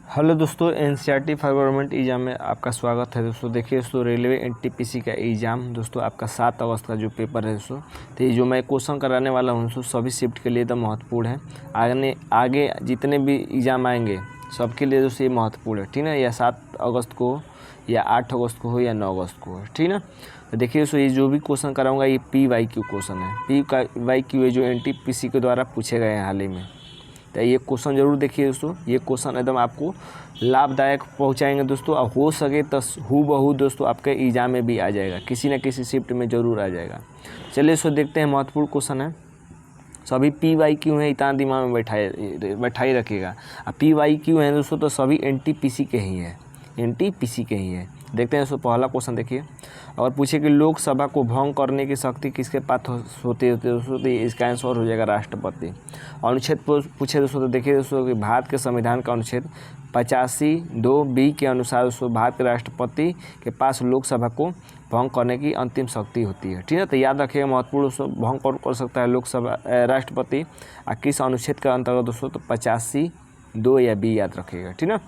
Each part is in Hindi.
हेलो दोस्तों, एनसीईआरटी फॉर गवर्नमेंट एग्ज़ाम में आपका स्वागत है। दोस्तों देखिए दोस्तों, रेलवे एनटीपीसी का एग्ज़ाम दोस्तों आपका 7 अगस्त का जो पेपर है दोस्तों, तो ये जो मैं क्वेश्चन कराने वाला हूँ दोस्तों सभी शिफ्ट के लिए तो महत्वपूर्ण है। आगे जितने भी एग्ज़ाम आएंगे सबके लिए दोस्तों ये महत्वपूर्ण है, ठीक ना। या 7 अगस्त को हो या 8 अगस्त को हो या 9 अगस्त को हो, ठीक ना। तो देखिए दोस्तों, ये जो भी क्वेश्चन कराऊंगा ये PYQ क्वेश्चन है। PYQ है जो एनटीपीसी के द्वारा पूछे गए हैं हाल ही में। तो ये क्वेश्चन जरूर देखिए दोस्तों, ये क्वेश्चन एकदम आपको लाभदायक पहुंचाएंगे दोस्तों। और हो सके तो हूबहू दोस्तों आपके एग्जाम में भी आ जाएगा, किसी न किसी शिफ्ट में ज़रूर आ जाएगा। चलिए दोस्तों देखते हैं, महत्वपूर्ण क्वेश्चन है। सभी PYQ हैं, इतना दिमाग में बैठाई रखिएगा। PYQ हैं दोस्तों तो सभी एनटीपीसी के ही हैं, एनटीपीसी के ही हैं। देखते हैं दोस्तों, पहला क्वेश्चन देखिए। और पूछे कि लोकसभा को भंग करने की शक्ति किसके पास होती है दोस्तों, तो इसका आंसर हो जाएगा राष्ट्रपति। अनुच्छेद पूछे दोस्तों, तो देखिए दोस्तों कि भारत के संविधान का अनुच्छेद 85(2)(b) के अनुसार दोस्तों भारत के राष्ट्रपति के पास लोकसभा को भंग करने की अंतिम शक्ति होती है, ठीक है। तो याद रखिएगा, महत्वपूर्ण दोस्तों, भंग कर सकता है लोकसभा राष्ट्रपति किस अनुच्छेद के अंतर्गत दोस्तों, तो 85(2) या B याद रखिएगा, ठीक ना।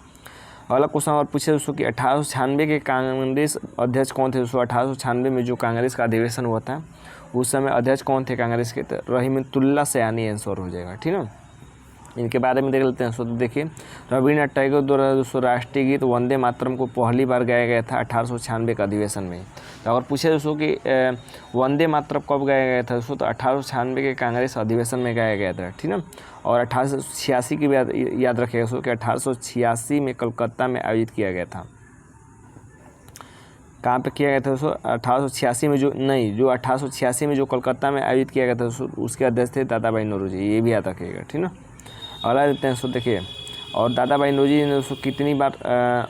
अगला क्वेश्चन और पूछे दोस्तों कि 1896 के कांग्रेस अध्यक्ष कौन थे दोस्तों। 1896 में जो कांग्रेस का अधिवेशन हुआ था उस समय अध्यक्ष कौन थे कांग्रेस के, तो रहीमतुल्लाह सयानी आंसर हो जाएगा, ठीक ना। इनके बारे में देख लेते हैं। तो देखिए, रविन्द्रनाथ टैगोर द्वारा दोस्तों राष्ट्रीय गीत वंदे मातरम को पहली बार गाया गया था 1896 के अधिवेशन में। तो अगर पूछे दोस्तों कि वंदे मातरम कब गाया गया था दोस्तों, तो 1896 के कांग्रेस अधिवेशन में गाया गया था, ठीक ना। और 1886 की भी याद रखिएगा दोस्तों कि 1886 में कलकत्ता में आयोजित किया गया था। कहाँ पे किया गया था दोस्तों, 1886 में जो 1886 में जो कलकत्ता में आयोजित किया गया था दोस्तों, उसके अध्यक्ष थे दादा भाई नौरोजी, ये भी याद रखिएगा, ठीक ना। अगला देते हैं दोस्तों, देखिए, और दादा भाई नौरोजी ने दोस्तों कितनी बार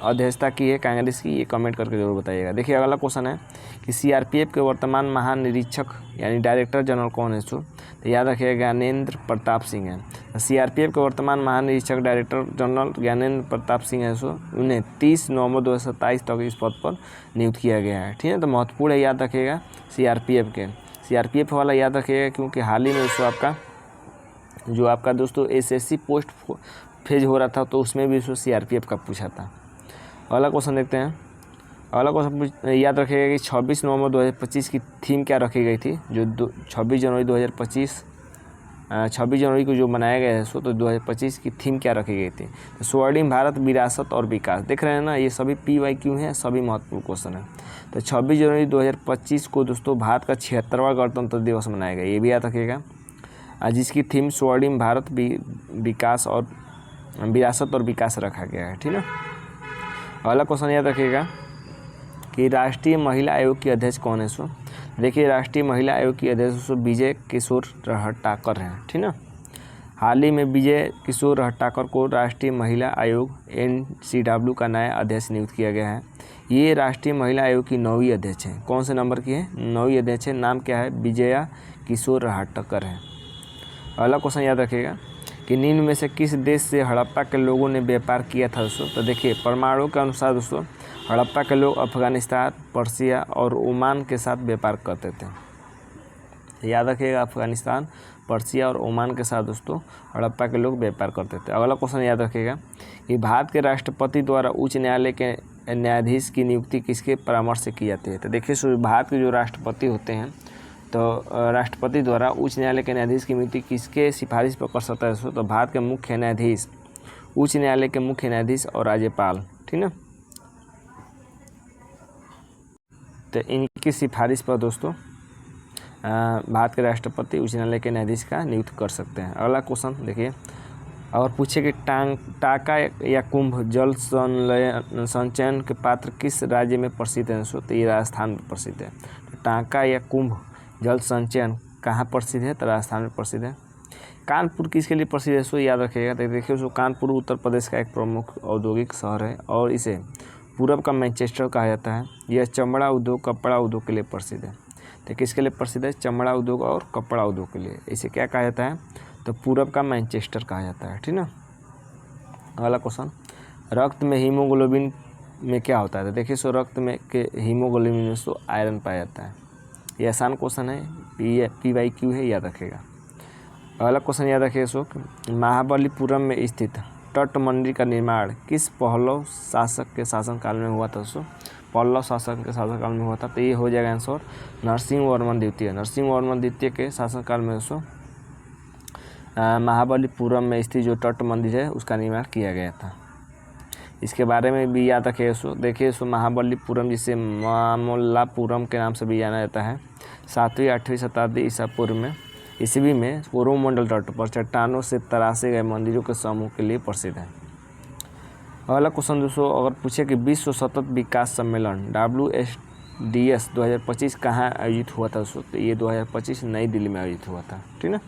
अध्यक्षता की है कांग्रेस की, ये कमेंट करके जरूर बताइएगा। देखिए अगला क्वेश्चन है कि CRPF के वर्तमान महानिरीक्षक यानी डायरेक्टर जनरल कौन है दोस्तों, तो याद रखिएगा ज्ञानेंद्र प्रताप सिंह है। CRPF के वर्तमान महानिरीक्षक डायरेक्टर जनरल ज्ञानेंद्र प्रताप सिंह है दोस्तों, उन्हें 30 नवंबर 2027 तक इस पद पर नियुक्त किया गया है, ठीक है। तो महत्वपूर्ण है, याद रखिएगा CRPF वाला याद रखिएगा, क्योंकि हाल ही में दोस्तों आपका दोस्तों SSC पोस्ट फेज हो रहा था तो उसमें भी CRPF का पूछा था। अगला क्वेश्चन देखते हैं। अगला क्वेश्चन याद रखिएगा कि 26 नवंबर 2025 की थीम क्या रखी गई थी, जो 26 जनवरी को जो मनाया गया है सो, तो 2025 की थीम क्या रखी गई थी, तो स्वर्णिम भारत, विरासत और विकास। देख रहे हैं ना, ये सभी PYQ हैं, सभी महत्वपूर्ण क्वेश्चन है। तो 26 जनवरी 2025 को दोस्तों भारत का 76वां गणतंत्र दिवस मनाया गया, ये भी याद रखिएगा, जिसकी थीम स्वर्णिम भारत, विकास और विरासत और विकास रखा गया है, ठीक है। अगला क्वेश्चन याद रखिएगा कि राष्ट्रीय महिला आयोग की अध्यक्ष कौन है सो। देखिए, राष्ट्रीय महिला आयोग की अध्यक्ष विजय किशोर रहटाकर हैं, ठीक ना। हाल ही में विजय किशोर रहटाकर को राष्ट्रीय महिला आयोग NCW का नया अध्यक्ष नियुक्त किया गया है। ये राष्ट्रीय महिला आयोग की 9वीं अध्यक्ष हैं। कौन से नंबर की है, 9वीं अध्यक्ष है। नाम क्या है, विजया किशोर रहटाकर है। अगला क्वेश्चन याद रखिएगा कि निम्न में से किस देश से हड़प्पा के लोगों ने व्यापार किया था दोस्तों, तो देखिए प्रमाणों के अनुसार दोस्तों हड़प्पा के लोग अफगानिस्तान, पर्सिया और ओमान के साथ व्यापार करते थे। याद रखिएगा, अफगानिस्तान, पर्सिया और ओमान के साथ दोस्तों हड़प्पा के लोग व्यापार करते थे। अगला क्वेश्चन याद रखिएगा कि भारत के राष्ट्रपति द्वारा उच्च न्यायालय के न्यायाधीश की नियुक्ति किसके परामर्श से की जाती है, तो देखिए भारत के जो राष्ट्रपति होते हैं तो राष्ट्रपति द्वारा उच्च न्यायालय के न्यायाधीश की नियुक्ति किसके सिफारिश पर कर सकता है दोस्तों, तो भारत के मुख्य न्यायाधीश, उच्च न्यायालय के मुख्य न्यायाधीश और राज्यपाल, ठीक ना। तो इनकी सिफारिश पर दोस्तों भारत के राष्ट्रपति उच्च न्यायालय के न्यायाधीश का नियुक्त कर सकते हैं। अगला क्वेश्चन देखिए, और पूछे कि टाका या कुंभ जल संचयन के पात्र किस राज्य में प्रसिद्ध है दोस्तों, तो ये राजस्थान में प्रसिद्ध है। तो टाका या कुंभ जल संचयन कहाँ प्रसिद्ध है, तो राजस्थान में प्रसिद्ध है। कानपुर किसके लिए प्रसिद्ध है सो, याद रखिएगा। तो देखिए दोस्तों, कानपुर उत्तर प्रदेश का एक प्रमुख औद्योगिक शहर है और इसे पूरब का मैनचेस्टर कहा जाता है। यह चमड़ा उद्योग, कपड़ा उद्योग के लिए प्रसिद्ध है। तो किसके लिए प्रसिद्ध है, चमड़ा उद्योग और कपड़ा उद्योग के लिए। इसे क्या कहा जाता है, तो पूरब का मैनचेस्टर कहा जाता है, ठीक ना। अगला क्वेश्चन, रक्त में हीमोग्लोबिन में क्या होता है, तो देखिए रक्त में के हीमोग्लोबिन में तो आयरन पाया जाता है। ये आसान क्वेश्चन है, PYQ है, याद रखेगा। अगला क्वेश्चन याद रखिए महाबलीपुरम में स्थित तट मंदिर का निर्माण किस पल्लव शासक के शासनकाल में हुआ था दोस्तों? पल्लव शासक के शासनकाल में हुआ था। तो ये हो जाएगा आंसर नरसिंह वर्मन द्वितीय। नरसिंह वर्मन द्वितीय के शासनकाल में दोस्तों महाबलीपुरम में स्थित जो तट मंदिर है उसका निर्माण किया गया था। इसके बारे में भी याद रखिए दोस्तों। देखिए दोस्तों, महाबलीपुरम जिसे मामल्लापुरम के नाम से भी जाना जाता है, 7वीं 8वीं शताब्दी ईस्वी में कोरोमंडल तट पर चट्टानों से तराशे गए मंदिरों के समूह के लिए प्रसिद्ध है। अगला क्वेश्चन दोस्तों, अगर पूछे कि विश्व सतत विकास सम्मेलन WSDS 2025 कहाँ आयोजित हुआ था दोस्तों? तो ये 2025 नई दिल्ली में आयोजित हुआ था। ठीक ना,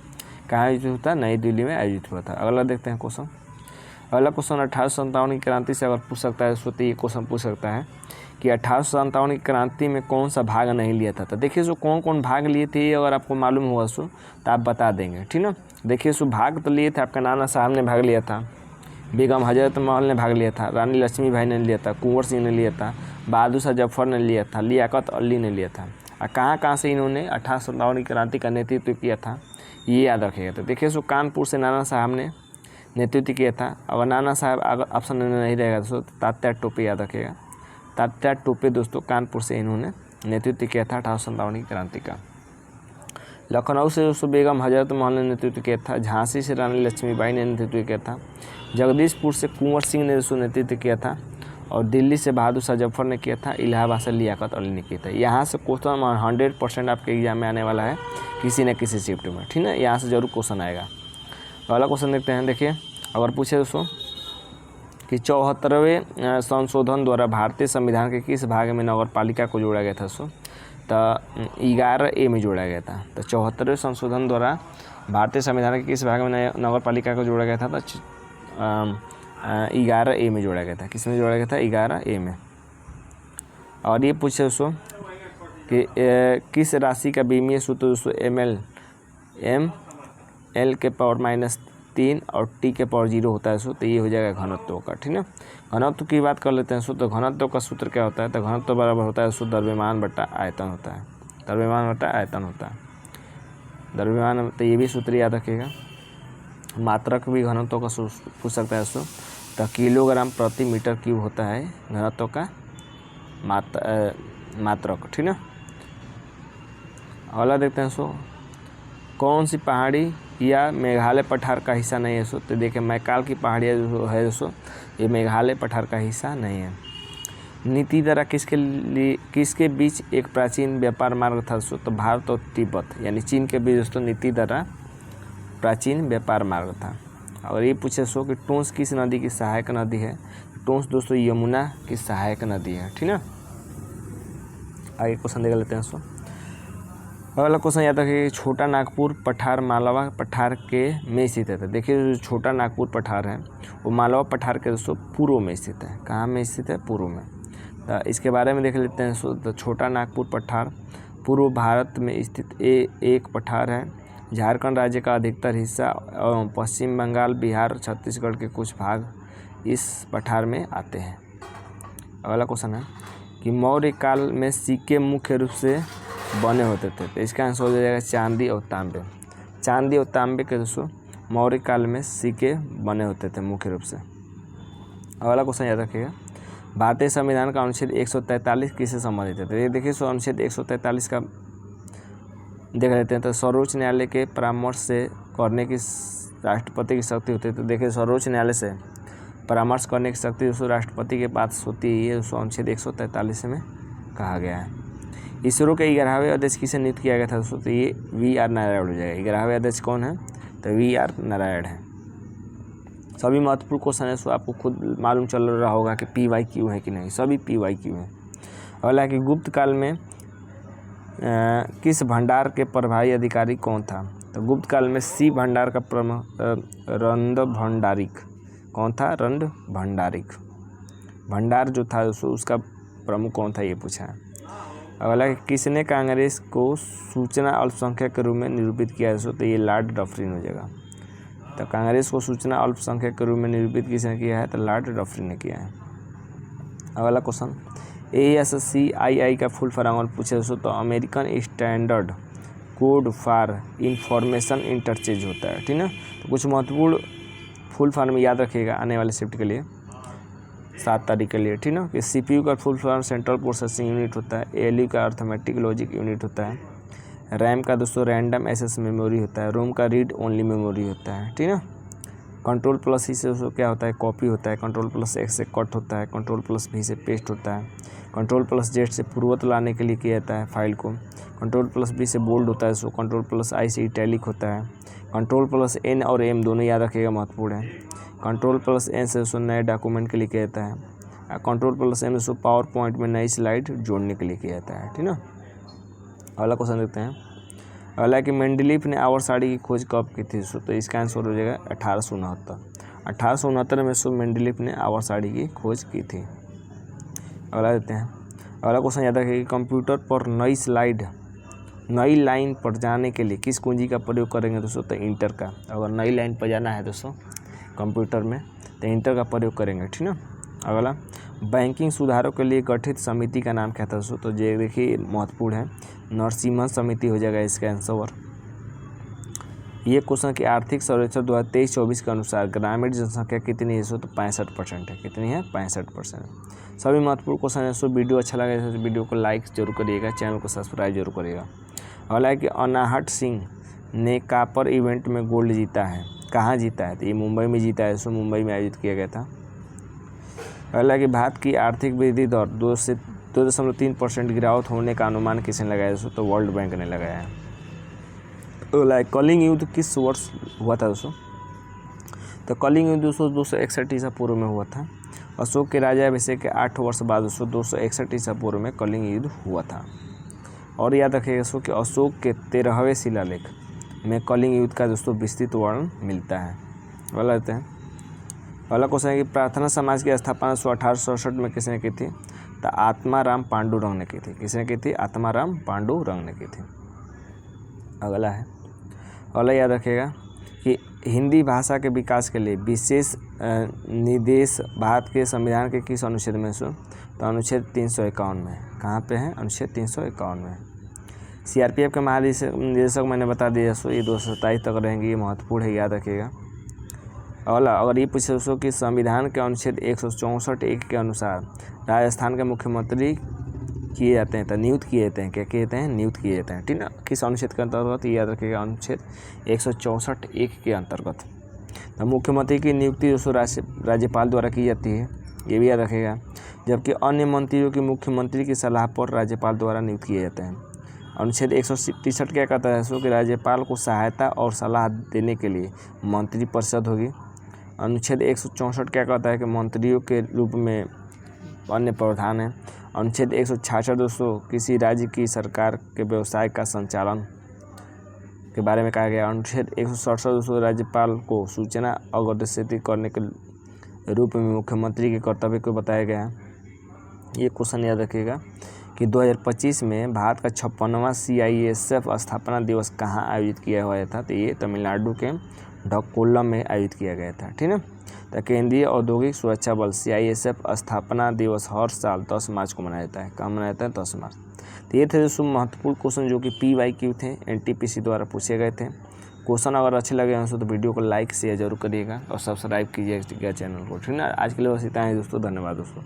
कहाँ आयोजित हुआ था? नई दिल्ली में आयोजित हुआ था। अगला देखते हैं क्वेश्चन। अगला क्वेश्चन 1857 की क्रांति से अगर पूछ सकता है दोस्तों, तो ये क्वेश्चन पूछ सकता है कि 1857 की क्रांति में कौन सा भाग नहीं लिया था? तो देखिए सो कौन कौन भाग लिए थे, ये अगर आपको मालूम हुआ सो तो आप बता देंगे। ठीक ना, देखिए सो भाग तो लिए थे, आपका नाना साहब ने भाग लिया था, बेगम हजरत महल ने भाग लिया था, रानी लक्ष्मीबाई ने लिया था, कुंवर सिंह ने लिया था, बहादुर शाह जफर ने लिया था, लियाकत अली ने लिया था। और कहाँ कहाँ से इन्होंने 1857 की क्रांति का नेतृत्व किया था, ये याद रखिएगा। तो देखिए सो कानपुर से नाना साहब ने नेतृत्व किया था। अगर नाना साहब अगर ऑप्शन में नहीं रहेगा दोस्तों, तात्या टोपे याद रखिएगा। तात्या टोपे दोस्तों कानपुर से इन्होंने नेतृत्व किया था 1857 की क्रांति का। लखनऊ से दोस्तों बेगम हजरत महल ने नेतृत्व किया था। झांसी से रानी लक्ष्मीबाई ने नेतृत्व किया था। जगदीशपुर से कुंवर सिंह ने दोस्तों नेतृत्व किया था। और दिल्ली से बहादुर शाह जफर ने किया था। इलाहाबाद से लियाकत अली ने किया था। यहाँ से क्वेश्चन 100% आपके एग्जाम में आने वाला है किसी न किसी शिफ्ट में। ठीक है, यहाँ से जरूर क्वेश्चन आएगा। अगला क्वेश्चन देखते हैं। देखिए, अगर पूछे दोस्तों कि 74वें संशोधन द्वारा भारतीय संविधान के किस भाग में नगर पालिका को जोड़ा गया था दोस्तों? तो 11A में जोड़ा गया था। तो 74वें संशोधन द्वारा भारतीय संविधान के किस भाग में नगर पालिका को जोड़ा गया था? तो 11A में जोड़ा गया था। किस में जोड़ा गया था? 11A में। और ये पूछे दोस्तों कि किस राशि का बीमीय सूत्र दोस्तों ML के पावर -3 और T के पावर 0 होता है दोस्तों? तो ये हो जाएगा घनत्व का। ठीक है, घनत्व की बात कर लेते हैं दोस्तों। तो घनत्व का सूत्र क्या होता है? तो घनत्व बराबर होता है दोस्तों द्रव्यमान बटा आयतन होता है। द्रव्यमान बटा आयतन होता है। द्रव्यमान, तो ये भी सूत्र याद रखिएगा। मात्रक भी घनत्व का पूछ सकता है दोस्तों। तो किलोग्राम प्रति मीटर क्यूब होता है घनत्व का मात्रक। ठीक है, अगला देखते हैं दोस्तों, कौन सी पहाड़ी या मेघालय पठार का हिस्सा नहीं है दोस्तों? तो देखिए, मैकाल की पहाड़ियाँ जो है दोस्तों, ये मेघालय पठार का हिस्सा नहीं है। नीतिदरा किसके बीच एक प्राचीन व्यापार मार्ग था दोस्तों? तो भारत और तिब्बत यानी चीन के बीच दोस्तों नीतिदरा प्राचीन व्यापार मार्ग था। और ये पूछे दोस्तों कि टोंस किस नदी की सहायक नदी है? टोंस दोस्तों यमुना की सहायक नदी है। ठीक है, आगे क्वेश्चन देख लेते हैं दोस्तों। अगला क्वेश्चन याद रखिए, छोटा नागपुर पठार मालवा पठार के में स्थित है। देखिए, जो छोटा नागपुर पठार है वो मालवा पठार के दोस्तों पूर्व में स्थित है। कहाँ में स्थित है? पूर्व में। तो इसके बारे में देख लेते हैं दोस्तों। तो छोटा नागपुर पठार पूर्व भारत में स्थित एक पठार है। झारखंड राज्य का अधिकतर हिस्सा एवं पश्चिम बंगाल, बिहार, छत्तीसगढ़ के कुछ भाग इस पठार में आते हैं। अगला क्वेश्चन है कि मौर्य काल में सिक्के मुख्य रूप से बने होते थे। तो इसका आंसर हो जाएगा चांदी और तांबे। चांदी और तांबे के दोस्तों मौर्य काल में सिक्के बने होते थे मुख्य रूप से। अगला क्वेश्चन याद रखिएगा, भारतीय संविधान का अनुच्छेद 143 किससे संबंधित है? तो ये देखिए, अनुच्छेद 143 का देख लेते हैं। तो सर्वोच्च न्यायालय के परामर्श से करने की राष्ट्रपति की शक्ति होती है। तो देखिए, सर्वोच्च न्यायालय से परामर्श करने की शक्ति दोस्तों राष्ट्रपति के पास होती है। ये अनुच्छेद 143 में कहा गया है। इसरो के 11वें अध्यक्ष किसे नियुक्त किया गया था दोस्तों? तो ये VR नारायण हो जाएगा। 11वें अध्यक्ष कौन है? तो VR नारायण है। सभी महत्वपूर्ण क्वेश्चन है सो आपको खुद मालूम चल रहा होगा कि PYQ है कि नहीं। सभी PYQ है। अगला कि गुप्त काल में किस भंडार के प्रभारी अधिकारी कौन था? तो गुप्त काल में सी भंडार का प्रमुख रंद भंडारिक कौन था? रंद भंडारिक भंडार जो था उसका प्रमुख कौन था, ये पूछा है। अगला किसने कांग्रेस को सूचना अल्पसंख्यक के रूप में निरूपित किया है? तो ये लॉर्ड डफरिन हो जाएगा। तो कांग्रेस को सूचना अल्पसंख्यक के रूप में निरूपित किसने किया है? तो लॉर्ड डफरिन ने किया है। अगला क्वेश्चन, ASCII का फुल फॉर्म पूछे दोस्तों। तो American standard code for information interchange होता है। ठीक है, तो कुछ महत्वपूर्ण फुल फॉर्म याद रखिएगा आने वाले शिफ्ट के लिए 7 तारीख के लिए, ठीक ना। कि CPU का full form central processing unit होता है, ALU का अर्थमेटिक लॉजिक यूनिट होता है, रैम का दोस्तों रैंडम एक्सेस मेमोरी होता है, रोम का रीड ओनली मेमोरी होता है, ठीक ना। कंट्रोल प्लस ही से दोस्तों क्या होता है, कॉपी होता है, कंट्रोल प्लस X से कट होता है, कंट्रोल प्लस V से पेस्ट होता है, कंट्रोल प्लस Z से पूर्वत लाने के लिए किया जाता है फाइल को, कंट्रोल प्लस B से बोल्ड होता है, सो कंट्रोल प्लस I से इटैलिक होता है, कंट्रोल प्लस N और M दोनों याद रखिएगा, महत्वपूर्ण है। कंट्रोल प्लस N से दोस्तों नए डॉक्यूमेंट के लिए किया जाता है, कंट्रोल प्लस M दोस्तों पावर पॉइंट में नई स्लाइड जोड़ने के लिए किया जाता है, ठीक ना। अगला क्वेश्चन देखते हैं। अगला कि मेंडलीफ ने आवर साड़ी की खोज कब की थी दोस्तों, तो इसका आंसर हो जाएगा 1869 में सो मेंडलीफ ने आवर साड़ी की खोज की थी। अगला देते हैं। अगला क्वेश्चन याद रखिए कि कंप्यूटर पर नई लाइन पर जाने के लिए किस कुंजी का प्रयोग करेंगे दोस्तों, तो इंटर का। अगर नई लाइन पर जाना है दोस्तों कंप्यूटर में तो इंटर का प्रयोग करेंगे, ठीक ना। अगला बैंकिंग सुधारों के लिए गठित समिति का नाम क्या था दोस्तों, तो ये देखिए महत्वपूर्ण है, नरसिम्हा समिति हो जाएगा इसका आंसर। ये क्वेश्चन की आर्थिक सर्वेक्षण 2023-24 के अनुसार ग्रामीण जनसंख्या कितनी है, तो 65% है। कितनी है, 65%। सभी महत्वपूर्ण क्वेश्चन है। सो वीडियो अच्छा लगे तो वीडियो को लाइक जरूर करिएगा, चैनल को सब्सक्राइब जरूर करिएगा। अगला है कि अनाहट सिंह ने कापर इवेंट में गोल्ड जीता है, कहाँ जीता है, तो ये मुंबई में जीता है, सो मुंबई में आयोजित किया गया था। अगला कि भारत की आर्थिक वृद्धि दर 2.3% गिरावट होने का अनुमान किसने लगाया दोस्तों, तो वर्ल्ड बैंक ने लगाया है। अगला कलिंग युद्ध किस वर्ष हुआ था दोस्तों, तो कलिंग युद्ध दोस्तों 261 ईसा पूर्व में हुआ था। अशोक के राज्याभिषेक के 8 वर्ष बाद दोस्तों 261 ईसा पूर्व में कलिंग युद्ध हुआ था। और याद रखिएगा दोस्तों कि अशोक के 13वें शिलालेख में कलिंग युद्ध का दोस्तों विस्तृत वर्णन मिलता है। अगला लेते हैं। अगला क्वेश्चन है कि प्रार्थना समाज की स्थापना 1867 में किसने की थी, तो आत्माराम पांडुरंग ने की थी। किसने की थी, आत्माराम पांडुरंग ने की थी। अगला है, अगला याद रखिएगा कि हिंदी भाषा के विकास के लिए विशेष निर्देश भारत के संविधान के किस अनुच्छेद में सो, तो अनुच्छेद 351 में। कहाँ पे है, अनुच्छेद 351 में। CRPF के महानिदेशक मैंने बता दिया सो ये 227 तक रहेंगे, ये महत्वपूर्ण है, याद रखिएगा। अगला अगर ये पूछे दोस्तों कि संविधान के अनुच्छेद 164(1) के अनुसार राजस्थान के मुख्यमंत्री किए जाते हैं, तो नियुक्त किए जाते हैं, क्या किए जाते हैं, नियुक्त किए जाते हैं, ठीक ना। किस अनुच्छेद के अंतर्गत, याद रखिएगा अनुच्छेद 164(1) के अंतर्गत। तो मुख्यमंत्री की नियुक्ति दोस्तों राज्यपाल द्वारा की जाती है, ये भी याद रखिएगा। जबकि अन्य मंत्रियों की मुख्यमंत्री की सलाह पर राज्यपाल द्वारा नियुक्त किए जाते हैं। अनुच्छेद 163 क्या कहता है दोस्तों कि राज्यपाल को सहायता और सलाह देने के लिए मंत्रिपरिषद होगी। अनुच्छेद 164 क्या कहता है कि मंत्रियों के रूप में अन्य प्रावधान है। अनुच्छेद 166 दोस्तों किसी राज्य की सरकार के व्यवसाय का संचालन के बारे में कहा गया। अनुच्छेद 167 दोस्तों राज्यपाल को सूचना अग्रसित करने के रूप में मुख्यमंत्री के कर्तव्य को बताया गया है। ये क्वेश्चन याद रखिएगा कि 2025 में भारत का 56वां CISF स्थापना दिवस कहाँ आयोजित किया हुआ था, तो ये तमिलनाडु के ढकोलम में आयोजित किया गया था, ठीक है। तो केंद्रीय औद्योगिक सुरक्षा बल CISF स्थापना दिवस हर साल 10 मार्च को मनाया जाता है। कहाँ मनाया जाता है, 10 मार्च। तो ये थे दोस्तों महत्वपूर्ण क्वेश्चन जो कि PYQ थे, NTPC द्वारा पूछे गए थे। क्वेश्चन अगर अच्छे लगे हैं तो वीडियो को लाइक शेयर जरूर करिएगा और सब्सक्राइब कीजिएगा चैनल को, ठीक है। आज के लिए बस इतना ही दोस्तों, धन्यवाद दोस्तों।